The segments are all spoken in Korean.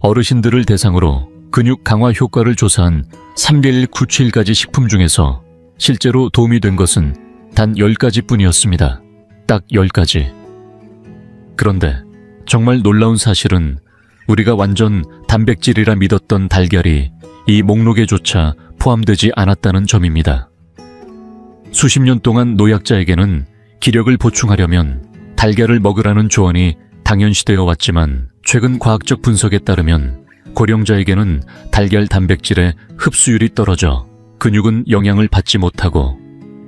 어르신들을 대상으로 근육 강화 효과를 조사한 3197가지 식품 중에서 실제로 도움이 된 것은 단 10가지 뿐이었습니다. 딱 10가지. 그런데 정말 놀라운 사실은 우리가 완전 단백질이라 믿었던 달걀이 이 목록에조차 포함되지 않았다는 점입니다. 수십 년 동안 노약자에게는 기력을 보충하려면 달걀을 먹으라는 조언이 당연시되어 왔지만 최근 과학적 분석에 따르면 고령자에게는 달걀 단백질의 흡수율이 떨어져 근육은 영향을 받지 못하고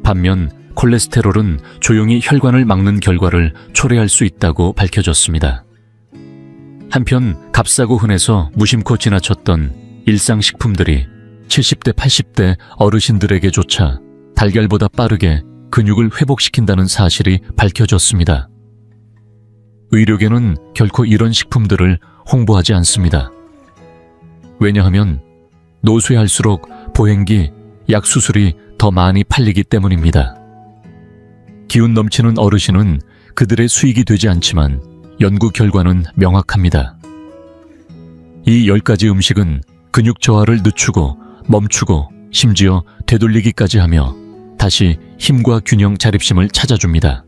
반면 콜레스테롤은 조용히 혈관을 막는 결과를 초래할 수 있다고 밝혀졌습니다. 한편 값싸고 흔해서 무심코 지나쳤던 일상식품들이 70대, 80대 어르신들에게조차 달걀보다 빠르게 근육을 회복시킨다는 사실이 밝혀졌습니다. 의료계는 결코 이런 식품들을 홍보하지 않습니다. 왜냐하면 노쇠할수록 보행기, 약 수술이 더 많이 팔리기 때문입니다. 기운 넘치는 어르신은 그들의 수익이 되지 않지만 연구 결과는 명확합니다. 이 10가지 음식은 근육 저하를 늦추고 멈추고 심지어 되돌리기까지 하며 다시 힘과 균형 자립심을 찾아줍니다.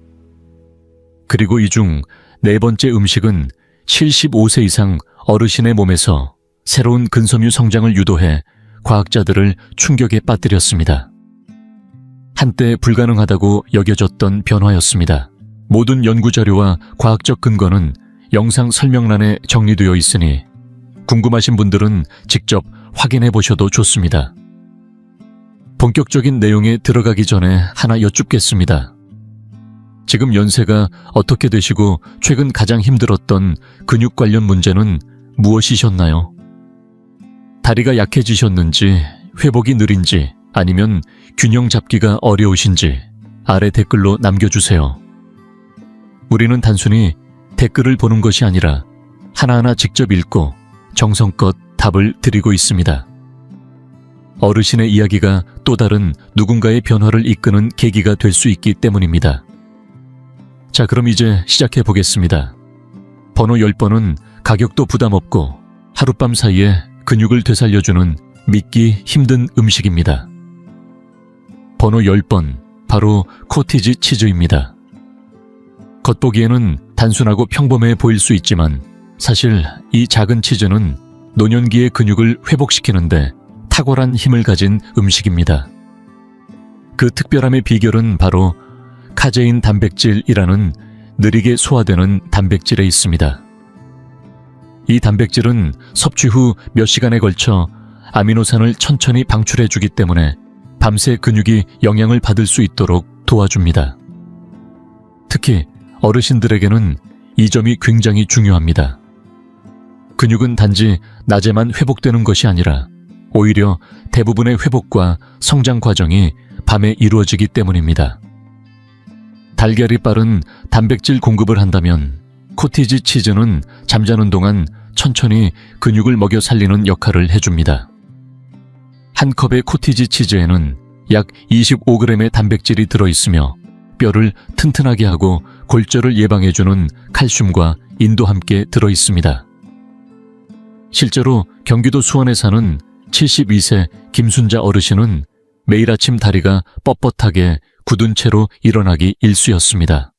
그리고 이 중 4번째 음식은 75세 이상 어르신의 몸에서 새로운 근섬유 성장을 유도해 과학자들을 충격에 빠뜨렸습니다. 한때 불가능하다고 여겨졌던 변화였습니다. 모든 연구자료와 과학적 근거는 영상 설명란에 정리되어 있으니 궁금하신 분들은 직접 확인해 보셔도 좋습니다. 본격적인 내용에 들어가기 전에 하나 여쭙겠습니다. 지금 연세가 어떻게 되시고 최근 가장 힘들었던 근육 관련 문제는 무엇이셨나요? 다리가 약해지셨는지, 회복이 느린지, 아니면 균형 잡기가 어려우신지 아래 댓글로 남겨주세요. 우리는 단순히 댓글을 보는 것이 아니라 하나하나 직접 읽고 정성껏 답을 드리고 있습니다. 어르신의 이야기가 또 다른 누군가의 변화를 이끄는 계기가 될 수 있기 때문입니다. 자, 그럼 이제 시작해 보겠습니다. 번호 10번은 가격도 부담 없고 하룻밤 사이에 근육을 되살려주는 믿기 힘든 음식입니다. 번호 10번, 바로 코티지 치즈입니다. 겉보기에는 단순하고 평범해 보일 수 있지만 사실 이 작은 치즈는 노년기의 근육을 회복시키는데 탁월한 힘을 가진 음식입니다. 그 특별함의 비결은 바로 카제인 단백질이라는 느리게 소화되는 단백질에 있습니다. 이 단백질은 섭취 후 몇 시간에 걸쳐 아미노산을 천천히 방출해주기 때문에 밤새 근육이 영향을 받을 수 있도록 도와줍니다. 특히 어르신들에게는 이 점이 굉장히 중요합니다. 근육은 단지 낮에만 회복되는 것이 아니라 오히려 대부분의 회복과 성장 과정이 밤에 이루어지기 때문입니다. 달걀이 빠른 단백질 공급을 한다면 코티지 치즈는 잠자는 동안 천천히 근육을 먹여 살리는 역할을 해줍니다. 한 컵의 코티지 치즈에는 약 25g의 단백질이 들어있으며 뼈를 튼튼하게 하고 골절을 예방해주는 칼슘과 인도 함께 들어있습니다. 실제로 경기도 수원에 사는 72세 김순자 어르신은 매일 아침 다리가 뻣뻣하게 굳은 채로 일어나기 일쑤였습니다.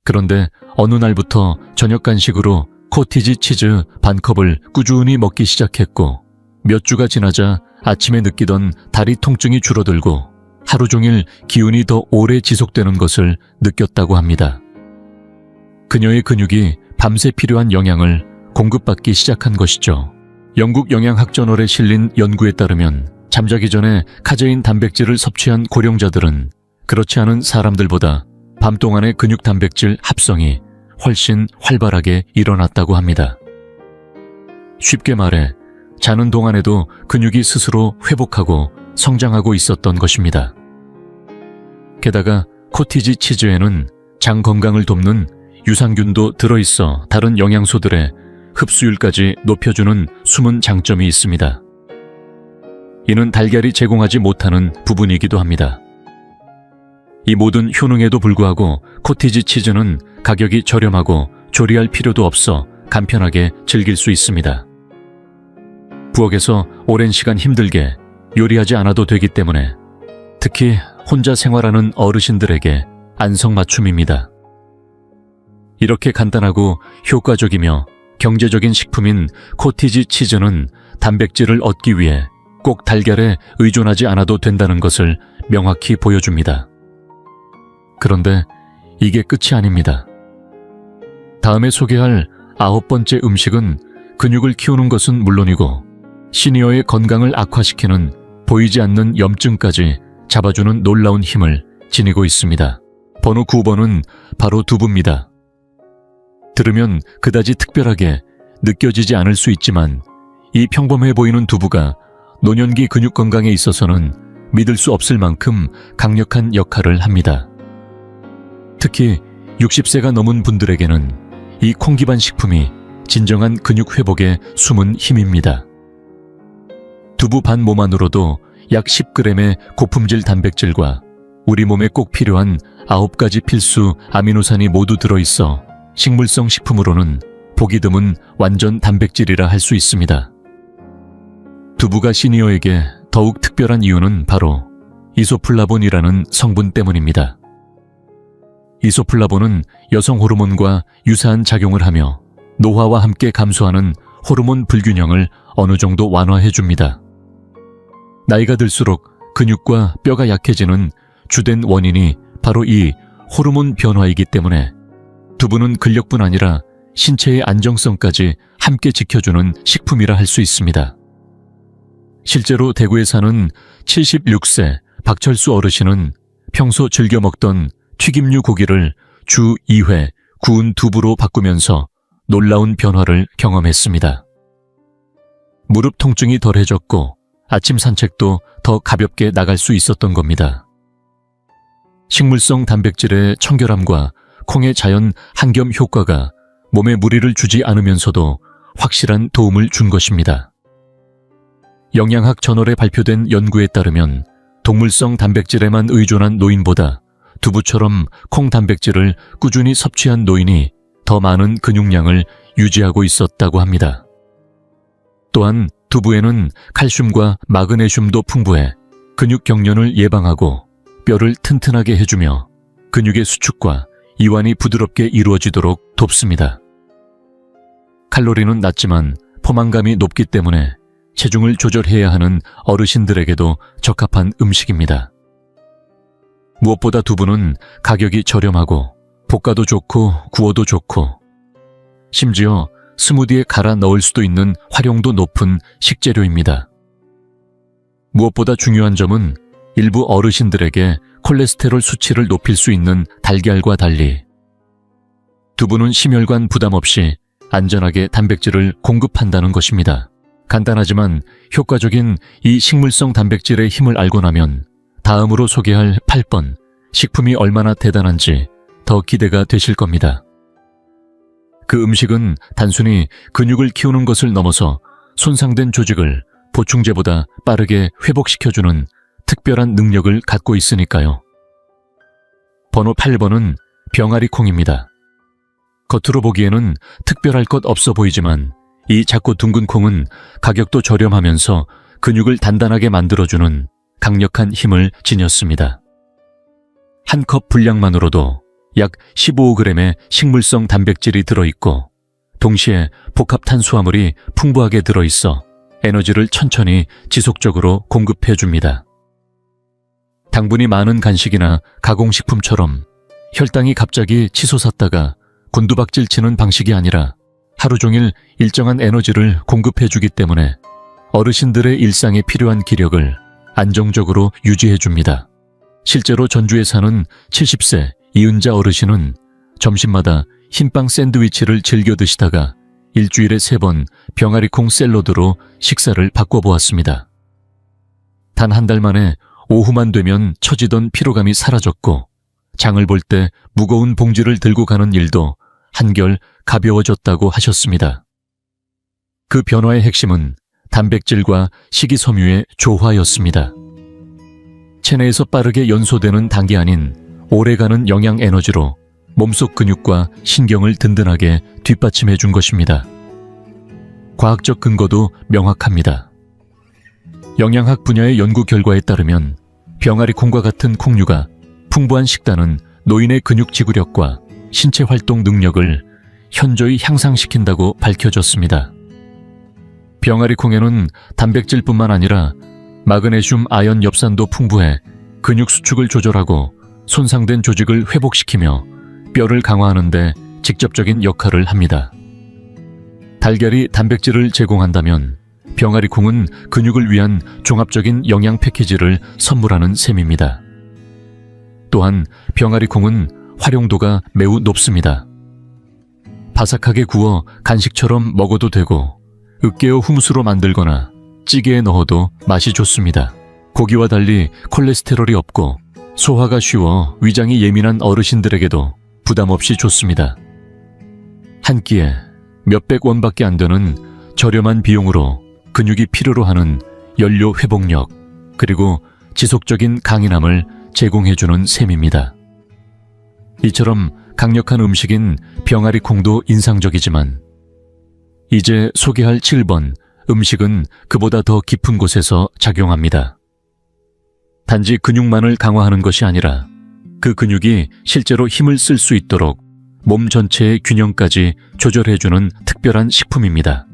그런데 어느 날부터 저녁 간식으로 코티지 치즈 반컵을 꾸준히 먹기 시작했고 몇 주가 지나자 아침에 느끼던 다리 통증이 줄어들고 하루 종일 기운이 더 오래 지속되는 것을 느꼈다고 합니다. 그녀의 근육이 밤새 필요한 영양을 공급받기 시작한 것이죠. 영국 영양학저널에 실린 연구에 따르면 잠자기 전에 카제인 단백질을 섭취한 고령자들은 그렇지 않은 사람들보다 밤 동안의 근육 단백질 합성이 훨씬 활발하게 일어났다고 합니다. 쉽게 말해 자는 동안에도 근육이 스스로 회복하고 성장하고 있었던 것입니다. 게다가 코티지 치즈에는 장 건강을 돕는 유산균도 들어있어 다른 영양소들의 흡수율까지 높여주는 숨은 장점이 있습니다. 이는 달걀이 제공하지 못하는 부분이기도 합니다. 이 모든 효능에도 불구하고 코티지 치즈는 가격이 저렴하고 조리할 필요도 없어 간편하게 즐길 수 있습니다. 부엌에서 오랜 시간 힘들게 요리하지 않아도 되기 때문에 특히 혼자 생활하는 어르신들에게 안성맞춤입니다. 이렇게 간단하고 효과적이며 경제적인 식품인 코티지 치즈는 단백질을 얻기 위해 꼭 달걀에 의존하지 않아도 된다는 것을 명확히 보여줍니다. 그런데 이게 끝이 아닙니다. 다음에 소개할 9번째 음식은 근육을 키우는 것은 물론이고 시니어의 건강을 악화시키는 보이지 않는 염증까지 잡아주는 놀라운 힘을 지니고 있습니다. 번호 9번은 바로 두부입니다. 들으면 그다지 특별하게 느껴지지 않을 수 있지만 이 평범해 보이는 두부가 노년기 근육 건강에 있어서는 믿을 수 없을 만큼 강력한 역할을 합니다. 특히 60세가 넘은 분들에게는 이 콩 기반 식품이 진정한 근육 회복의 숨은 힘입니다. 두부 반 모만으로도 약 10g의 고품질 단백질과 우리 몸에 꼭 필요한 9가지 필수 아미노산이 모두 들어있어 식물성 식품으로는 보기 드문 완전 단백질이라 할 수 있습니다. 두부가 시니어에게 더욱 특별한 이유는 바로 이소플라본이라는 성분 때문입니다. 이소플라본은 여성 호르몬과 유사한 작용을 하며 노화와 함께 감소하는 호르몬 불균형을 어느 정도 완화해줍니다. 나이가 들수록 근육과 뼈가 약해지는 주된 원인이 바로 이 호르몬 변화이기 때문에 두부는 근력뿐 아니라 신체의 안정성까지 함께 지켜주는 식품이라 할 수 있습니다. 실제로 대구에 사는 76세 박철수 어르신은 평소 즐겨 먹던 튀김류 고기를 주 2회 구운 두부로 바꾸면서 놀라운 변화를 경험했습니다. 무릎 통증이 덜해졌고 아침 산책도 더 가볍게 나갈 수 있었던 겁니다. 식물성 단백질의 청결함과 콩의 자연 항염 효과가 몸에 무리를 주지 않으면서도 확실한 도움을 준 것입니다. 영양학 저널에 발표된 연구에 따르면 동물성 단백질에만 의존한 노인보다 두부처럼 콩 단백질을 꾸준히 섭취한 노인이 더 많은 근육량을 유지하고 있었다고 합니다. 또한 두부에는 칼슘과 마그네슘도 풍부해 근육 경련을 예방하고 뼈를 튼튼하게 해주며 근육의 수축과 이완이 부드럽게 이루어지도록 돕습니다. 칼로리는 낮지만 포만감이 높기 때문에 체중을 조절해야 하는 어르신들에게도 적합한 음식입니다. 무엇보다 두부는 가격이 저렴하고 볶아도 좋고 구워도 좋고 심지어 스무디에 갈아 넣을 수도 있는 활용도 높은 식재료입니다. 무엇보다 중요한 점은 일부 어르신들에게 콜레스테롤 수치를 높일 수 있는 달걀과 달리 두부는 심혈관 부담 없이 안전하게 단백질을 공급한다는 것입니다. 간단하지만 효과적인 이 식물성 단백질의 힘을 알고 나면 다음으로 소개할 8번 식품이 얼마나 대단한지 더 기대가 되실 겁니다. 그 음식은 단순히 근육을 키우는 것을 넘어서 손상된 조직을 보충제보다 빠르게 회복시켜주는 특별한 능력을 갖고 있으니까요. 번호 8번은 병아리 콩입니다. 겉으로 보기에는 특별할 것 없어 보이지만 이 작고 둥근 콩은 가격도 저렴하면서 근육을 단단하게 만들어주는 강력한 힘을 지녔습니다. 한 컵 분량만으로도 약 15g의 식물성 단백질이 들어있고 동시에 복합 탄수화물이 풍부하게 들어있어 에너지를 천천히 지속적으로 공급해줍니다. 당분이 많은 간식이나 가공식품처럼 혈당이 갑자기 치솟았다가 곤두박질 치는 방식이 아니라 하루 종일 일정한 에너지를 공급해주기 때문에 어르신들의 일상에 필요한 기력을 안정적으로 유지해줍니다. 실제로 전주에 사는 70세 이은자 어르신은 점심마다 흰빵 샌드위치를 즐겨 드시다가 일주일에 3번 병아리콩 샐러드로 식사를 바꿔보았습니다. 단 한 달 만에 오후만 되면 처지던 피로감이 사라졌고 장을 볼 때 무거운 봉지를 들고 가는 일도 한결 가벼워졌다고 하셨습니다. 그 변화의 핵심은 단백질과 식이섬유의 조화였습니다. 체내에서 빠르게 연소되는 당이 아닌 오래가는 영양 에너지로 몸속 근육과 신경을 든든하게 뒷받침해 준 것입니다. 과학적 근거도 명확합니다. 영양학 분야의 연구 결과에 따르면 병아리 콩과 같은 콩류가 풍부한 식단은 노인의 근육 지구력과 신체 활동 능력을 현저히 향상시킨다고 밝혀졌습니다. 병아리 콩에는 단백질뿐만 아니라 마그네슘, 아연, 엽산도 풍부해 근육 수축을 조절하고 손상된 조직을 회복시키며 뼈를 강화하는 데 직접적인 역할을 합니다. 달걀이 단백질을 제공한다면 병아리 콩은 근육을 위한 종합적인 영양 패키지를 선물하는 셈입니다. 또한 병아리 콩은 활용도가 매우 높습니다. 바삭하게 구워 간식처럼 먹어도 되고 으깨어 후무스로 만들거나 찌개에 넣어도 맛이 좋습니다. 고기와 달리 콜레스테롤이 없고 소화가 쉬워 위장이 예민한 어르신들에게도 부담 없이 좋습니다. 한 끼에 몇백 원밖에 안 드는 저렴한 비용으로 근육이 필요로 하는 연료 회복력 그리고 지속적인 강인함을 제공해주는 셈입니다. 이처럼 강력한 음식인 병아리 콩도 인상적이지만 이제 소개할 7번 음식은 그보다 더 깊은 곳에서 작용합니다. 단지 근육만을 강화하는 것이 아니라 그 근육이 실제로 힘을 쓸 수 있도록 몸 전체의 균형까지 조절해주는 특별한 식품입니다.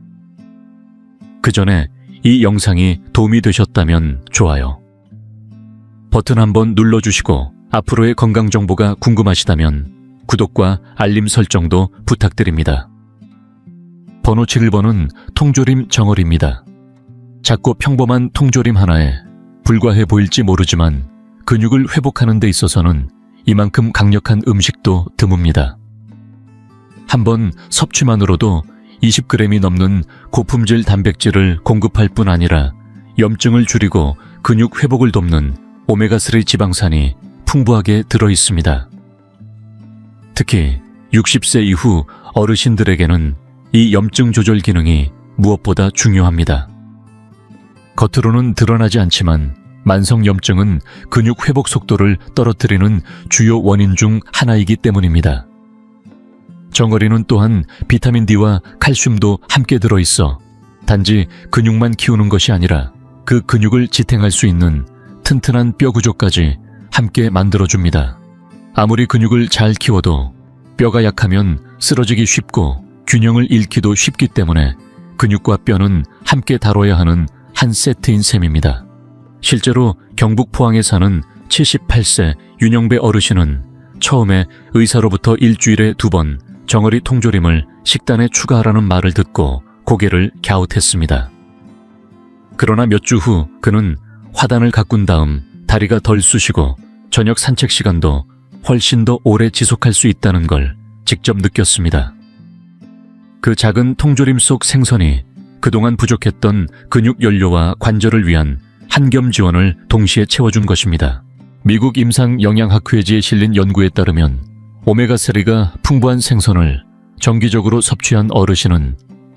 그 전에 이 영상이 도움이 되셨다면 좋아요. 버튼 한번 눌러주시고 앞으로의 건강 정보가 궁금하시다면 구독과 알림 설정도 부탁드립니다. 번호 7번은 통조림 정어리입니다. 작고 평범한 통조림 하나에 불과해 보일지 모르지만 근육을 회복하는 데 있어서는 이만큼 강력한 음식도 드뭅니다. 한번 섭취만으로도 20g이 넘는 고품질 단백질을 공급할 뿐 아니라 염증을 줄이고 근육 회복을 돕는 오메가3 지방산이 풍부하게 들어있습니다. 특히 60세 이후 어르신들에게는 이 염증 조절 기능이 무엇보다 중요합니다. 겉으로는 드러나지 않지만 만성 염증은 근육 회복 속도를 떨어뜨리는 주요 원인 중 하나이기 때문입니다. 정어리는 또한 비타민 D와 칼슘도 함께 들어있어 단지 근육만 키우는 것이 아니라 그 근육을 지탱할 수 있는 튼튼한 뼈 구조까지 함께 만들어줍니다. 아무리 근육을 잘 키워도 뼈가 약하면 쓰러지기 쉽고 균형을 잃기도 쉽기 때문에 근육과 뼈는 함께 다뤄야 하는 한 세트인 셈입니다. 실제로 경북 포항에 사는 78세 윤영배 어르신은 처음에 의사로부터 일주일에 2번 정어리 통조림을 식단에 추가하라는 말을 듣고 고개를 갸웃했습니다. 그러나 몇 주 후 그는 화단을 가꾼 다음 다리가 덜 쑤시고 저녁 산책 시간도 훨씬 더 오래 지속할 수 있다는 걸 직접 느꼈습니다. 그 작은 통조림 속 생선이 그동안 부족했던 근육 연료와 관절을 위한 한겸 지원을 동시에 채워준 것입니다. 미국 임상영양학회지에 실린 연구에 따르면 오메가3가 풍부한 생선을 정기적으로 섭취한 어르신은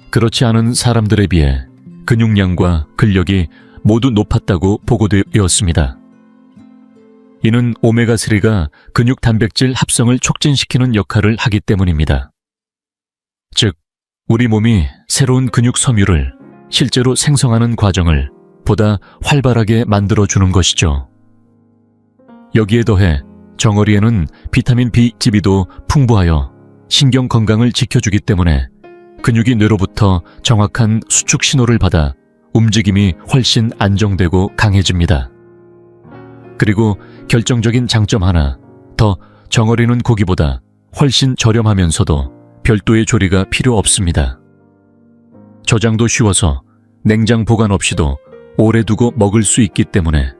그렇지 않은 사람들에 비해 근육량과 근력이 모두 높았다고 보고되었습니다. 이는 오메가3가 근육 단백질 합성을 촉진시키는 역할을 하기 때문입니다. 즉, 우리 몸이 새로운 근육 섬유를 실제로 생성하는 과정을 보다 활발하게 만들어주는 것이죠. 여기에 더해 정어리에는 비타민 B집이도 풍부하여 신경 건강을 지켜주기 때문에 근육이 뇌로부터 정확한 수축 신호를 받아 움직임이 훨씬 안정되고 강해집니다. 그리고 결정적인 장점 하나 더, 정어리는 고기보다 훨씬 저렴하면서도 별도의 조리가 필요 없습니다. 저장도 쉬워서 냉장 보관 없이도 오래 두고 먹을 수 있기 때문에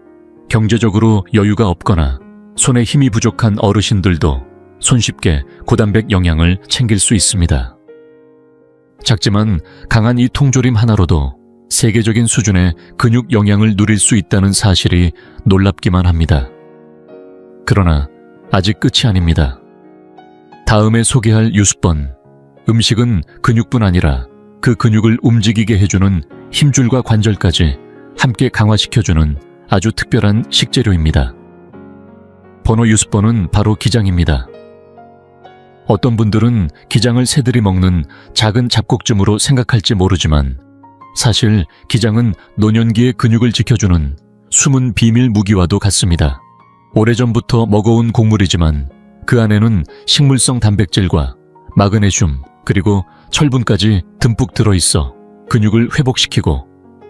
경제적으로 여유가 없거나 손에 힘이 부족한 어르신들도 손쉽게 고단백 영양을 챙길 수 있습니다. 작지만 강한 이 통조림 하나로도 세계적인 수준의 근육 영양을 누릴 수 있다는 사실이 놀랍기만 합니다. 그러나 아직 끝이 아닙니다. 다음에 소개할 6번 음식은 근육뿐 아니라 그 근육을 움직이게 해주는 힘줄과 관절까지 함께 강화시켜주는 아주 특별한 식재료입니다. 번호 6번은 바로 기장입니다. 어떤 분들은 기장을 새들이 먹는 작은 잡곡쯤으로 생각할지 모르지만 사실 기장은 노년기의 근육을 지켜주는 숨은 비밀 무기와도 같습니다. 오래전부터 먹어온 곡물이지만 그 안에는 식물성 단백질과 마그네슘 그리고 철분까지 듬뿍 들어있어 근육을 회복시키고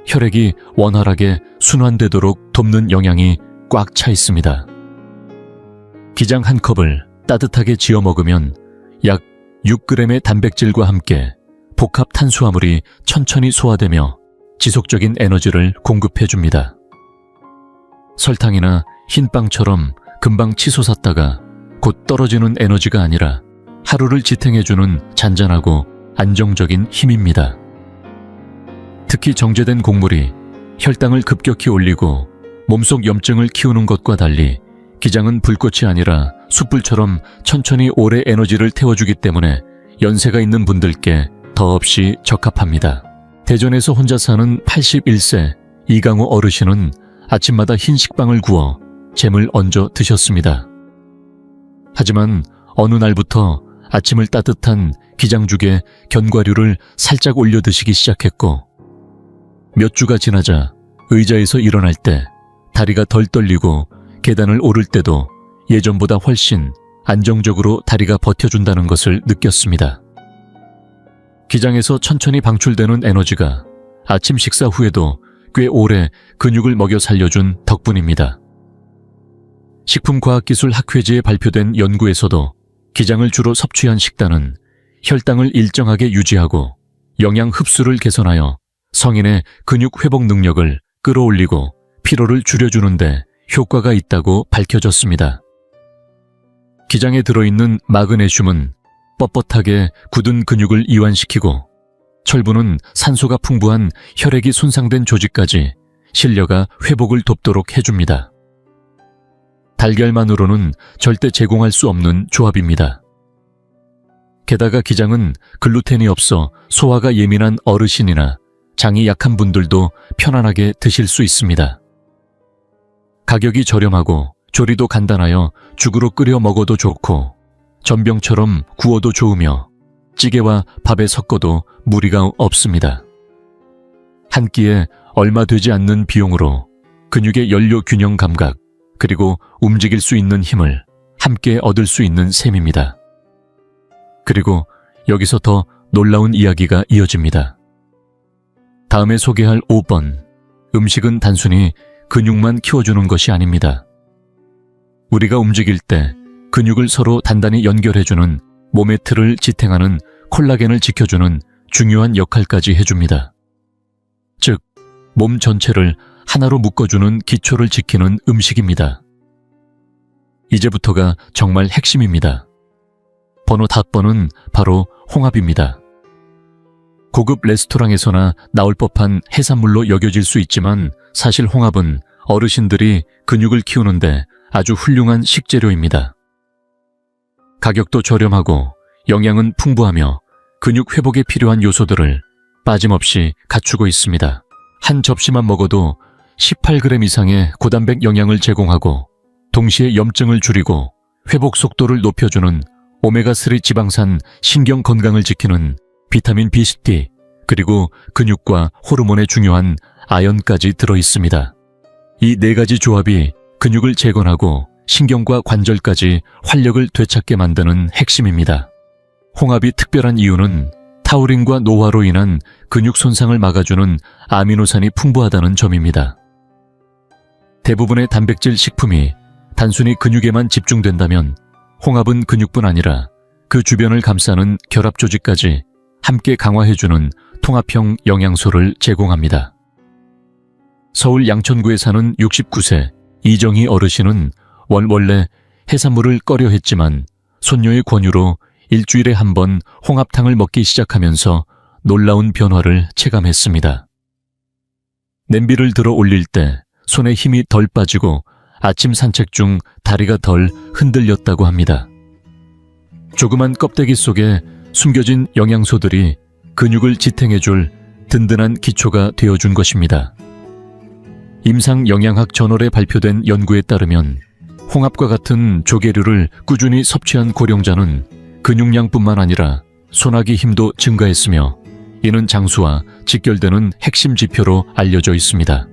혈액이 원활하게 순환되도록 돕는 영양이 꽉 차 있습니다. 기장 한 컵을 따뜻하게 지어 먹으면 약 6g의 단백질과 함께 복합 탄수화물이 천천히 소화되며 지속적인 에너지를 공급해줍니다. 설탕이나 흰빵처럼 금방 치솟았다가 곧 떨어지는 에너지가 아니라 하루를 지탱해주는 잔잔하고 안정적인 힘입니다. 특히 정제된 곡물이 혈당을 급격히 올리고 몸속 염증을 키우는 것과 달리 기장은 불꽃이 아니라 숯불처럼 천천히 오래 에너지를 태워주기 때문에 연세가 있는 분들께 더없이 적합합니다. 대전에서 혼자 사는 81세 이강호 어르신은 아침마다 흰 식빵을 구워 잼을 얹어 드셨습니다. 하지만 어느 날부터 아침을 따뜻한 기장죽에 견과류를 살짝 올려 드시기 시작했고 몇 주가 지나자 의자에서 일어날 때 다리가 덜 떨리고 계단을 오를 때도 예전보다 훨씬 안정적으로 다리가 버텨준다는 것을 느꼈습니다. 기장에서 천천히 방출되는 에너지가 아침 식사 후에도 꽤 오래 근육을 먹여 살려준 덕분입니다. 식품과학기술학회지에 발표된 연구에서도 기장을 주로 섭취한 식단은 혈당을 일정하게 유지하고 영양 흡수를 개선하여 성인의 근육 회복 능력을 끌어올리고 피로를 줄여주는데 효과가 있다고 밝혀졌습니다. 기장에 들어있는 마그네슘은 뻣뻣하게 굳은 근육을 이완시키고 철분은 산소가 풍부한 혈액이 손상된 조직까지 실려가 회복을 돕도록 해줍니다. 달걀만으로는 절대 제공할 수 없는 조합입니다. 게다가 기장은 글루텐이 없어 소화가 예민한 어르신이나 장이 약한 분들도 편안하게 드실 수 있습니다. 가격이 저렴하고 조리도 간단하여 죽으로 끓여 먹어도 좋고 전병처럼 구워도 좋으며 찌개와 밥에 섞어도 무리가 없습니다. 한 끼에 얼마 되지 않는 비용으로 근육의 연료 균형 감각 그리고 움직일 수 있는 힘을 함께 얻을 수 있는 셈입니다. 그리고 여기서 더 놀라운 이야기가 이어집니다. 다음에 소개할 5번, 음식은 단순히 근육만 키워주는 것이 아닙니다. 우리가 움직일 때 근육을 서로 단단히 연결해주는 몸의 틀을 지탱하는 콜라겐을 지켜주는 중요한 역할까지 해줍니다. 즉, 몸 전체를 하나로 묶어주는 기초를 지키는 음식입니다. 이제부터가 정말 핵심입니다. 번호 5번은 바로 홍합입니다. 고급 레스토랑에서나 나올 법한 해산물로 여겨질 수 있지만 사실 홍합은 어르신들이 근육을 키우는데 아주 훌륭한 식재료입니다. 가격도 저렴하고 영양은 풍부하며 근육 회복에 필요한 요소들을 빠짐없이 갖추고 있습니다. 한 접시만 먹어도 18g 이상의 고단백 영양을 제공하고 동시에 염증을 줄이고 회복 속도를 높여주는 오메가3 지방산 신경 건강을 지키는 비타민 B10 그리고 근육과 호르몬에 중요한 아연까지 들어있습니다. 이 네 가지 조합이 근육을 재건하고 신경과 관절까지 활력을 되찾게 만드는 핵심입니다. 홍합이 특별한 이유는 타우린과 노화로 인한 근육 손상을 막아주는 아미노산이 풍부하다는 점입니다. 대부분의 단백질 식품이 단순히 근육에만 집중된다면 홍합은 근육뿐 아니라 그 주변을 감싸는 결합 조직까지 함께 강화해주는 통합형 영양소를 제공합니다. 서울 양천구에 사는 69세 이정희 어르신은 원래 해산물을 꺼려 했지만 손녀의 권유로 일주일에 한 번 홍합탕을 먹기 시작하면서 놀라운 변화를 체감했습니다. 냄비를 들어 올릴 때 손에 힘이 덜 빠지고 아침 산책 중 다리가 덜 흔들렸다고 합니다. 조그만 껍데기 속에 숨겨진 영양소들이 근육을 지탱해줄 든든한 기초가 되어준 것입니다. 임상영양학 저널에 발표된 연구에 따르면 홍합과 같은 조개류를 꾸준히 섭취한 고령자는 근육량뿐만 아니라 손아귀 힘도 증가했으며 이는 장수와 직결되는 핵심 지표로 알려져 있습니다.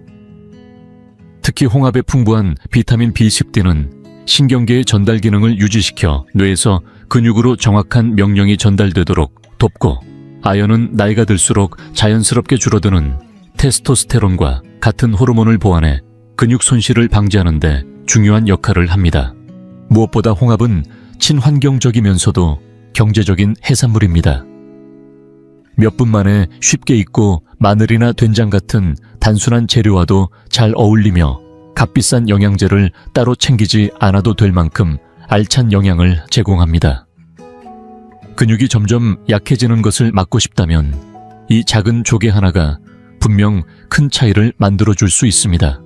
특히 홍합의 풍부한 비타민 B10D는 신경계의 전달 기능을 유지시켜 뇌에서 근육으로 정확한 명령이 전달되도록 돕고, 아연은 나이가 들수록 자연스럽게 줄어드는 테스토스테론과 같은 호르몬을 보완해 근육 손실을 방지하는 데 중요한 역할을 합니다. 무엇보다 홍합은 친환경적이면서도 경제적인 해산물입니다. 몇 분 만에 쉽게 익고 마늘이나 된장 같은 단순한 재료와도 잘 어울리며 값비싼 영양제를 따로 챙기지 않아도 될 만큼 알찬 영양을 제공합니다. 근육이 점점 약해지는 것을 막고 싶다면 이 작은 조개 하나가 분명 큰 차이를 만들어줄 수 있습니다.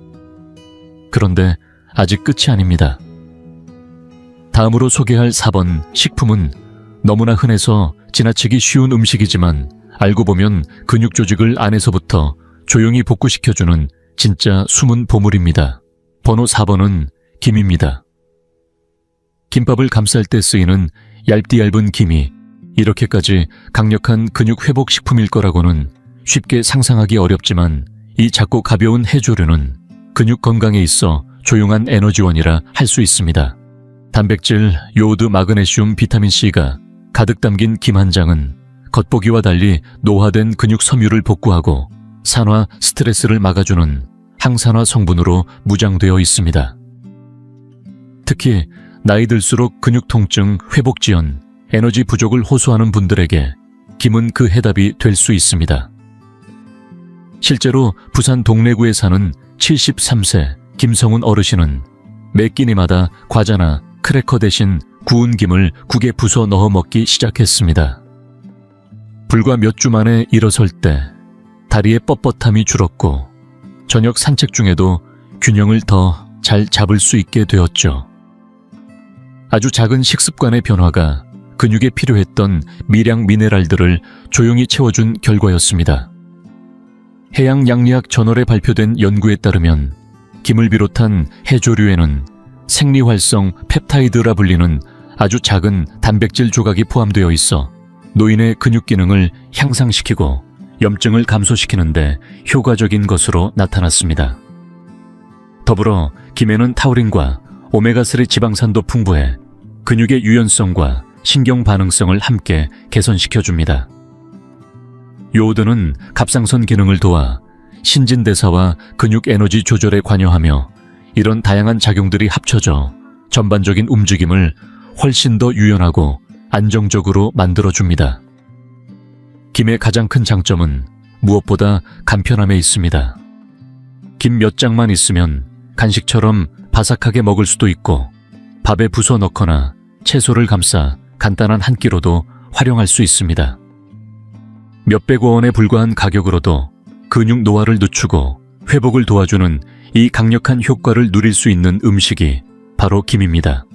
그런데 아직 끝이 아닙니다. 다음으로 소개할 4번 식품은 너무나 흔해서 지나치기 쉬운 음식이지만 알고 보면 근육 조직을 안에서부터 조용히 복구시켜주는 진짜 숨은 보물입니다. 번호 4번은 김입니다. 김밥을 감쌀 때 쓰이는 얇디 얇은 김이 이렇게까지 강력한 근육 회복 식품일 거라고는 쉽게 상상하기 어렵지만, 이 작고 가벼운 해조류는 근육 건강에 있어 조용한 에너지원이라 할 수 있습니다. 단백질, 요오드, 마그네슘, 비타민C가 가득 담긴 김 한 장은 겉보기와 달리 노화된 근육 섬유를 복구하고 산화, 스트레스를 막아주는 항산화 성분으로 무장되어 있습니다. 특히 나이 들수록 근육 통증, 회복 지연, 에너지 부족을 호소하는 분들에게 김은 그 해답이 될 수 있습니다. 실제로 부산 동래구에 사는 73세 김성훈 어르신은 매 끼니마다 과자나 크래커 대신 구운 김을 국에 부숴 넣어 먹기 시작했습니다. 불과 몇 주 만에 일어설 때 다리의 뻣뻣함이 줄었고 저녁 산책 중에도 균형을 더 잘 잡을 수 있게 되었죠. 아주 작은 식습관의 변화가 근육에 필요했던 미량 미네랄들을 조용히 채워준 결과였습니다. 해양양리학 저널에 발표된 연구에 따르면 김을 비롯한 해조류에는 생리활성 펩타이드라 불리는 아주 작은 단백질 조각이 포함되어 있어 노인의 근육 기능을 향상시키고 염증을 감소시키는 데 효과적인 것으로 나타났습니다. 더불어 김에는 타우린과 오메가3 지방산도 풍부해 근육의 유연성과 신경 반응성을 함께 개선시켜줍니다. 요오드는 갑상선 기능을 도와 신진대사와 근육 에너지 조절에 관여하며 이런 다양한 작용들이 합쳐져 전반적인 움직임을 훨씬 더 유연하고 안정적으로 만들어줍니다. 김의 가장 큰 장점은 무엇보다 간편함에 있습니다. 김 몇 장만 있으면 간식처럼 바삭하게 먹을 수도 있고 밥에 부숴 넣거나 채소를 감싸 간단한 한 끼로도 활용할 수 있습니다. 몇백 원에 불과한 가격으로도 근육 노화를 늦추고 회복을 도와주는 이 강력한 효과를 누릴 수 있는 음식이 바로 김입니다.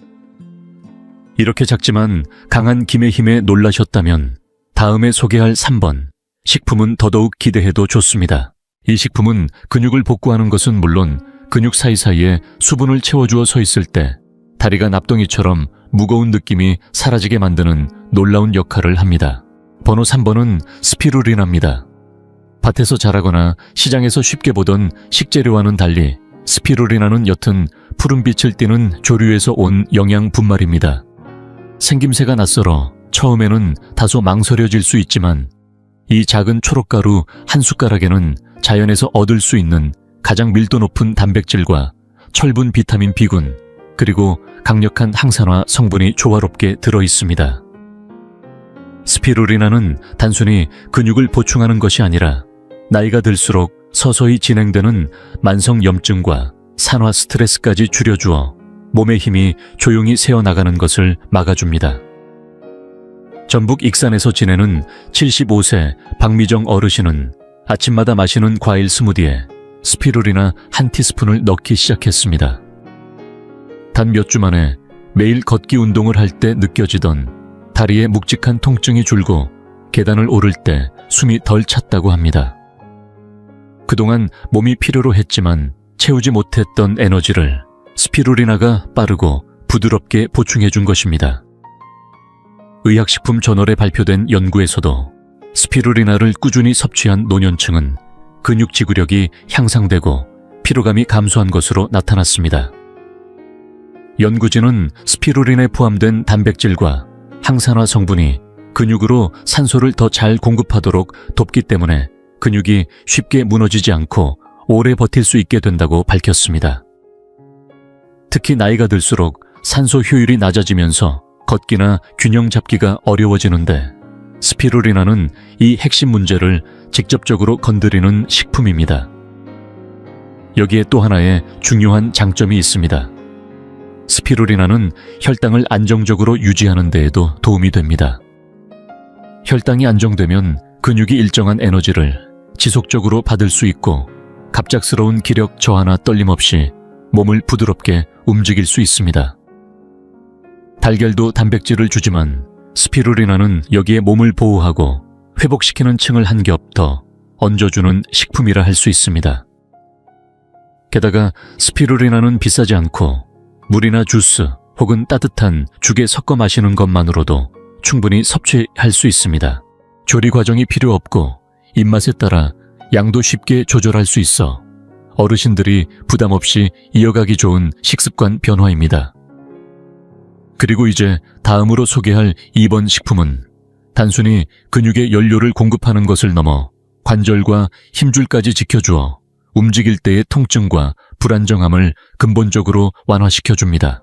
이렇게 작지만 강한 김의 힘에 놀라셨다면 다음에 소개할 3번 식품은 더더욱 기대해도 좋습니다. 이 식품은 근육을 복구하는 것은 물론 근육 사이사이에 수분을 채워주어 서 있을 때 다리가 납덩이처럼 무거운 느낌이 사라지게 만드는 놀라운 역할을 합니다. 번호 3번은 스피루리나입니다. 밭에서 자라거나 시장에서 쉽게 보던 식재료와는 달리 스피루리나는 옅은 푸른빛을 띠는 조류에서 온 영양 분말입니다. 생김새가 낯설어 처음에는 다소 망설여질 수 있지만 이 작은 초록가루 한 숟가락에는 자연에서 얻을 수 있는 가장 밀도 높은 단백질과 철분 비타민 B군 그리고 강력한 항산화 성분이 조화롭게 들어있습니다. 스피루리나는 단순히 근육을 보충하는 것이 아니라 나이가 들수록 서서히 진행되는 만성 염증과 산화 스트레스까지 줄여주어 몸의 힘이 조용히 새어나가는 것을 막아줍니다. 전북 익산에서 지내는 75세 박미정 어르신은 아침마다 마시는 과일 스무디에 스피루리나 한 티스푼을 넣기 시작했습니다. 단 몇 주 만에 매일 걷기 운동을 할 때 느껴지던 다리의 묵직한 통증이 줄고 계단을 오를 때 숨이 덜 찼다고 합니다. 그동안 몸이 필요로 했지만 채우지 못했던 에너지를 스피루리나가 빠르고 부드럽게 보충해 준 것입니다. 의학식품 저널에 발표된 연구에서도 스피루리나를 꾸준히 섭취한 노년층은 근육 지구력이 향상되고 피로감이 감소한 것으로 나타났습니다. 연구진은 스피루린에 포함된 단백질과 항산화 성분이 근육으로 산소를 더 잘 공급하도록 돕기 때문에 근육이 쉽게 무너지지 않고 오래 버틸 수 있게 된다고 밝혔습니다. 특히 나이가 들수록 산소 효율이 낮아지면서 걷기나 균형 잡기가 어려워지는데 스피루리나는 이 핵심 문제를 직접적으로 건드리는 식품입니다. 여기에 또 하나의 중요한 장점이 있습니다. 스피루리나는 혈당을 안정적으로 유지하는 데에도 도움이 됩니다. 혈당이 안정되면 근육이 일정한 에너지를 지속적으로 받을 수 있고 갑작스러운 기력 저하나 떨림 없이 몸을 부드럽게 움직일 수 있습니다. 달걀도 단백질을 주지만 스피루리나는 여기에 몸을 보호하고 회복시키는 층을 한 겹 더 얹어주는 식품이라 할 수 있습니다. 게다가 스피루리나는 비싸지 않고 물이나 주스 혹은 따뜻한 죽에 섞어 마시는 것만으로도 충분히 섭취할 수 있습니다. 조리 과정이 필요 없고 입맛에 따라 양도 쉽게 조절할 수 있어 어르신들이 부담 없이 이어가기 좋은 식습관 변화입니다. 그리고 이제 다음으로 소개할 2번 식품은 단순히 근육에 연료를 공급하는 것을 넘어 관절과 힘줄까지 지켜주어 움직일 때의 통증과 불안정함을 근본적으로 완화시켜줍니다.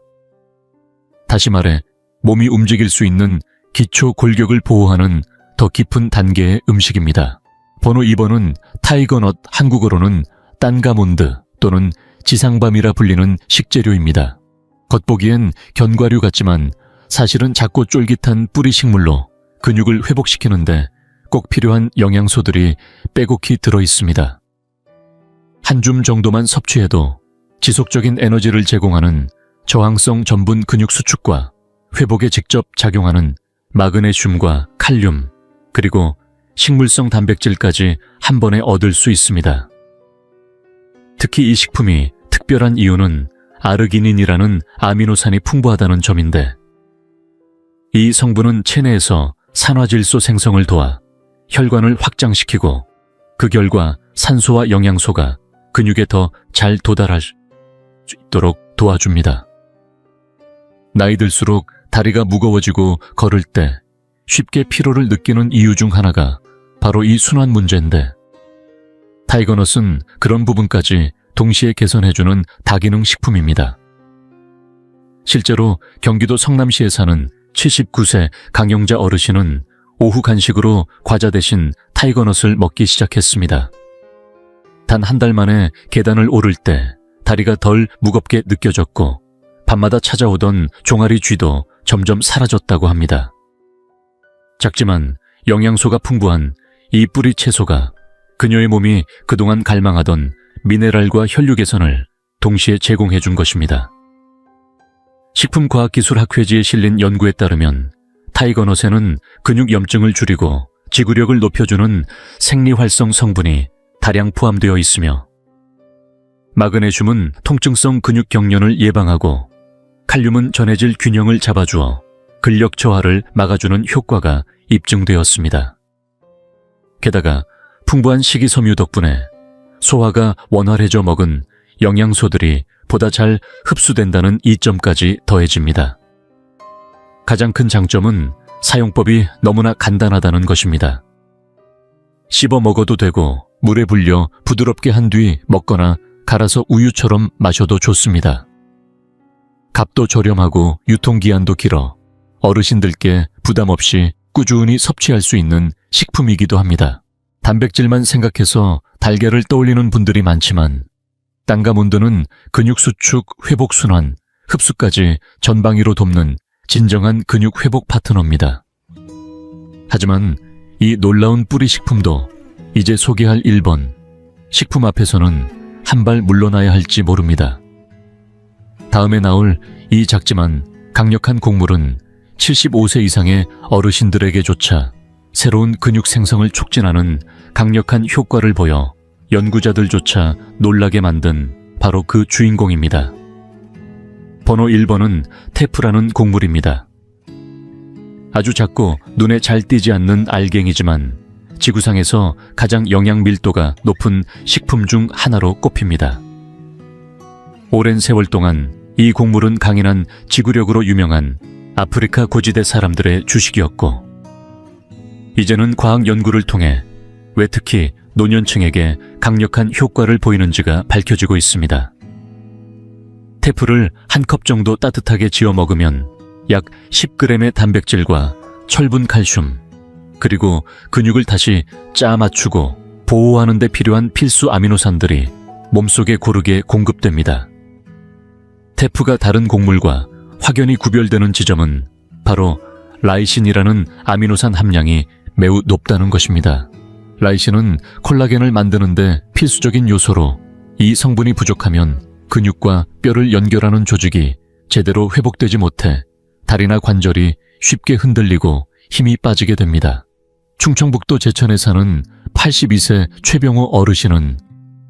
다시 말해 몸이 움직일 수 있는 기초 골격을 보호하는 더 깊은 단계의 음식입니다. 번호 2번은 타이거넛, 한국어로는 딴가몬드 또는 지상밤이라 불리는 식재료입니다. 겉보기엔 견과류 같지만 사실은 작고 쫄깃한 뿌리 식물로 근육을 회복시키는데 꼭 필요한 영양소들이 빼곡히 들어 있습니다. 한 줌 정도만 섭취해도 지속적인 에너지를 제공하는 저항성 전분 근육 수축과 회복에 직접 작용하는 마그네슘과 칼륨, 그리고 식물성 단백질까지 한 번에 얻을 수 있습니다. 특히 이 식품이 특별한 이유는 아르기닌이라는 아미노산이 풍부하다는 점인데 이 성분은 체내에서 산화질소 생성을 도와 혈관을 확장시키고 그 결과 산소와 영양소가 근육에 더 잘 도달할 수 있도록 도와줍니다. 나이 들수록 다리가 무거워지고 걸을 때 쉽게 피로를 느끼는 이유 중 하나가 바로 이 순환 문제인데 타이거넛은 그런 부분까지 동시에 개선해주는 다기능 식품입니다. 실제로 경기도 성남시에 사는 79세 강영자 어르신은 오후 간식으로 과자 대신 타이거넛을 먹기 시작했습니다. 단 한 달 만에 계단을 오를 때 다리가 덜 무겁게 느껴졌고 밤마다 찾아오던 종아리 쥐도 점점 사라졌다고 합니다. 작지만 영양소가 풍부한 이 뿌리 채소가 그녀의 몸이 그동안 갈망하던 미네랄과 혈류 개선을 동시에 제공해 준 것입니다. 식품과학기술학회지에 실린 연구에 따르면 타이거넛에는 근육 염증을 줄이고 지구력을 높여주는 생리활성 성분이 다량 포함되어 있으며 마그네슘은 통증성 근육 경련을 예방하고 칼륨은 전해질 균형을 잡아주어 근력 저하를 막아주는 효과가 입증되었습니다. 게다가 풍부한 식이섬유 덕분에 소화가 원활해져 먹은 영양소들이 보다 잘 흡수된다는 이점까지 더해집니다. 가장 큰 장점은 사용법이 너무나 간단하다는 것입니다. 씹어 먹어도 되고 물에 불려 부드럽게 한 뒤 먹거나 갈아서 우유처럼 마셔도 좋습니다. 값도 저렴하고 유통기한도 길어 어르신들께 부담 없이 꾸준히 섭취할 수 있는 식품이기도 합니다. 단백질만 생각해서 달걀을 떠올리는 분들이 많지만 딴가몬드는 근육 수축, 회복 순환, 흡수까지 전방위로 돕는 진정한 근육 회복 파트너입니다. 하지만 이 놀라운 뿌리 식품도 이제 소개할 1번 식품 앞에서는 한 발 물러나야 할지 모릅니다. 다음에 나올 이 작지만 강력한 곡물은 75세 이상의 어르신들에게조차 새로운 근육 생성을 촉진하는 강력한 효과를 보여 연구자들조차 놀라게 만든 바로 그 주인공입니다. 번호 1번은 테프라는 곡물입니다. 아주 작고 눈에 잘 띄지 않는 알갱이지만 지구상에서 가장 영양 밀도가 높은 식품 중 하나로 꼽힙니다. 오랜 세월 동안 이 곡물은 강인한 지구력으로 유명한 아프리카 고지대 사람들의 주식이었고, 이제는 과학 연구를 통해 왜 특히 노년층에게 강력한 효과를 보이는지가 밝혀지고 있습니다. 테프를 한 컵 정도 따뜻하게 지어 먹으면 약 10g의 단백질과 철분, 칼슘, 그리고 근육을 다시 짜 맞추고 보호하는 데 필요한 필수 아미노산들이 몸속에 고르게 공급됩니다. 테프가 다른 곡물과 확연히 구별되는 지점은 바로 라이신이라는 아미노산 함량이 매우 높다는 것입니다. 라이신은 콜라겐을 만드는데 필수적인 요소로, 이 성분이 부족하면 근육과 뼈를 연결하는 조직이 제대로 회복되지 못해 다리나 관절이 쉽게 흔들리고 힘이 빠지게 됩니다. 충청북도 제천에 사는 82세 최병호 어르신은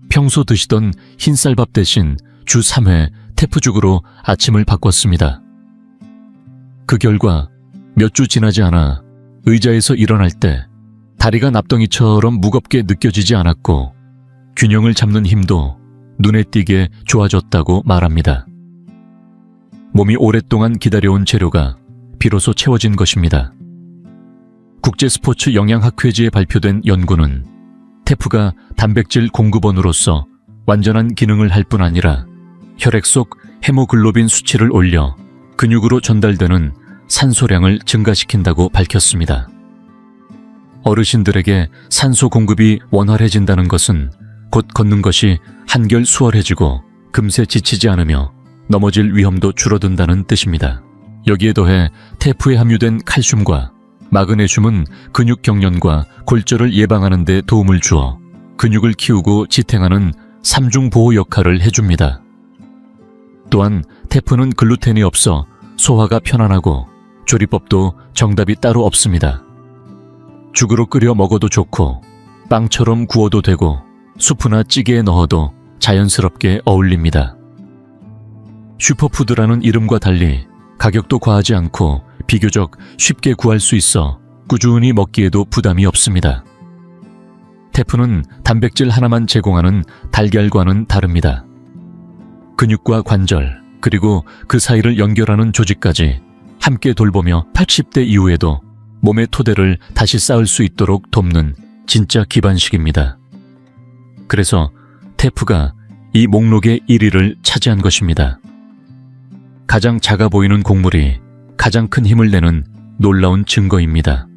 평소 드시던 흰쌀밥 대신 주 3회 테프죽으로 아침을 바꿨습니다. 그 결과 몇 주 지나지 않아 의자에서 일어날 때 다리가 납덩이처럼 무겁게 느껴지지 않았고 균형을 잡는 힘도 눈에 띄게 좋아졌다고 말합니다. 몸이 오랫동안 기다려온 재료가 비로소 채워진 것입니다. 국제스포츠 영양학회지에 발표된 연구는 테프가 단백질 공급원으로서 완전한 기능을 할 뿐 아니라 혈액 속 헤모글로빈 수치를 올려 근육으로 전달되는 산소량을 증가시킨다고 밝혔습니다. 어르신들에게 산소 공급이 원활해진다는 것은 곧 걷는 것이 한결 수월해지고 금세 지치지 않으며 넘어질 위험도 줄어든다는 뜻입니다. 여기에 더해 테프에 함유된 칼슘과 마그네슘은 근육 경련과 골절을 예방하는 데 도움을 주어 근육을 키우고 지탱하는 3중 보호 역할을 해줍니다. 또한 테프는 글루텐이 없어 소화가 편안하고 조리법도 정답이 따로 없습니다. 죽으로 끓여 먹어도 좋고 빵처럼 구워도 되고 수프나 찌개에 넣어도 자연스럽게 어울립니다. 슈퍼푸드라는 이름과 달리 가격도 과하지 않고 비교적 쉽게 구할 수 있어 꾸준히 먹기에도 부담이 없습니다. 테프는 단백질 하나만 제공하는 달걀과는 다릅니다. 근육과 관절, 그리고 그 사이를 연결하는 조직까지 함께 돌보며 80대 이후에도 몸의 토대를 다시 쌓을 수 있도록 돕는 진짜 기반식입니다. 그래서 테프가 이 목록의 1위를 차지한 것입니다. 가장 작아 보이는 곡물이 가장 큰 힘을 내는 놀라운 증거입니다.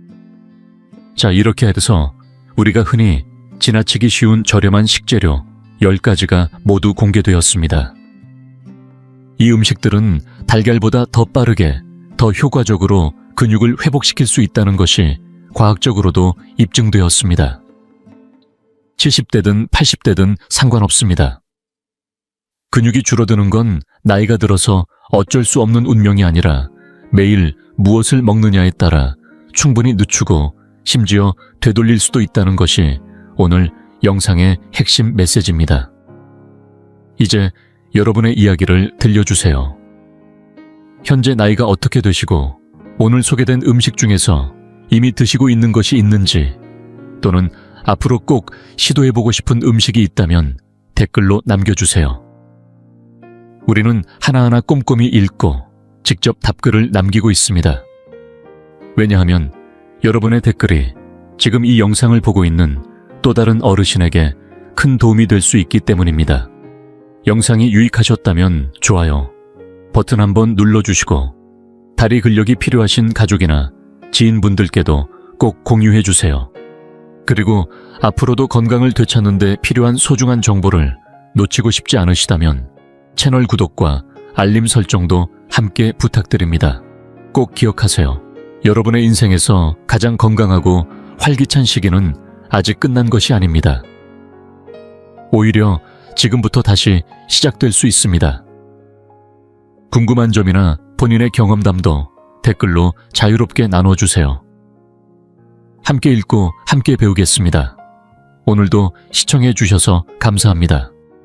자, 이렇게 해서 우리가 흔히 지나치기 쉬운 저렴한 식재료 10가지가 모두 공개되었습니다. 이 음식들은 달걀보다 더 빠르게, 더 효과적으로 근육을 회복시킬 수 있다는 것이 과학적으로도 입증되었습니다. 70대든 80대든 상관없습니다. 근육이 줄어드는 건 나이가 들어서 어쩔 수 없는 운명이 아니라 매일 무엇을 먹느냐에 따라 충분히 늦추고 심지어 되돌릴 수도 있다는 것이 오늘 영상의 핵심 메시지입니다. 이제 여러분의 이야기를 들려주세요. 현재 나이가 어떻게 되시고 오늘 소개된 음식 중에서 이미 드시고 있는 것이 있는지, 또는 앞으로 꼭 시도해보고 싶은 음식이 있다면 댓글로 남겨주세요. 우리는 하나하나 꼼꼼히 읽고 직접 답글을 남기고 있습니다. 왜냐하면 여러분의 댓글이 지금 이 영상을 보고 있는 또 다른 어르신에게 큰 도움이 될 수 있기 때문입니다. 영상이 유익하셨다면 좋아요 버튼 한번 눌러주시고 다리 근력이 필요하신 가족이나 지인분들께도 꼭 공유해주세요. 그리고 앞으로도 건강을 되찾는 데 필요한 소중한 정보를 놓치고 싶지 않으시다면 채널 구독과 알림 설정도 함께 부탁드립니다. 꼭 기억하세요. 여러분의 인생에서 가장 건강하고 활기찬 시기는 아직 끝난 것이 아닙니다. 오히려 지금부터 다시 시작될 수 있습니다. 궁금한 점이나 본인의 경험담도 댓글로 자유롭게 나눠주세요. 함께 읽고 함께 배우겠습니다. 오늘도 시청해 주셔서 감사합니다.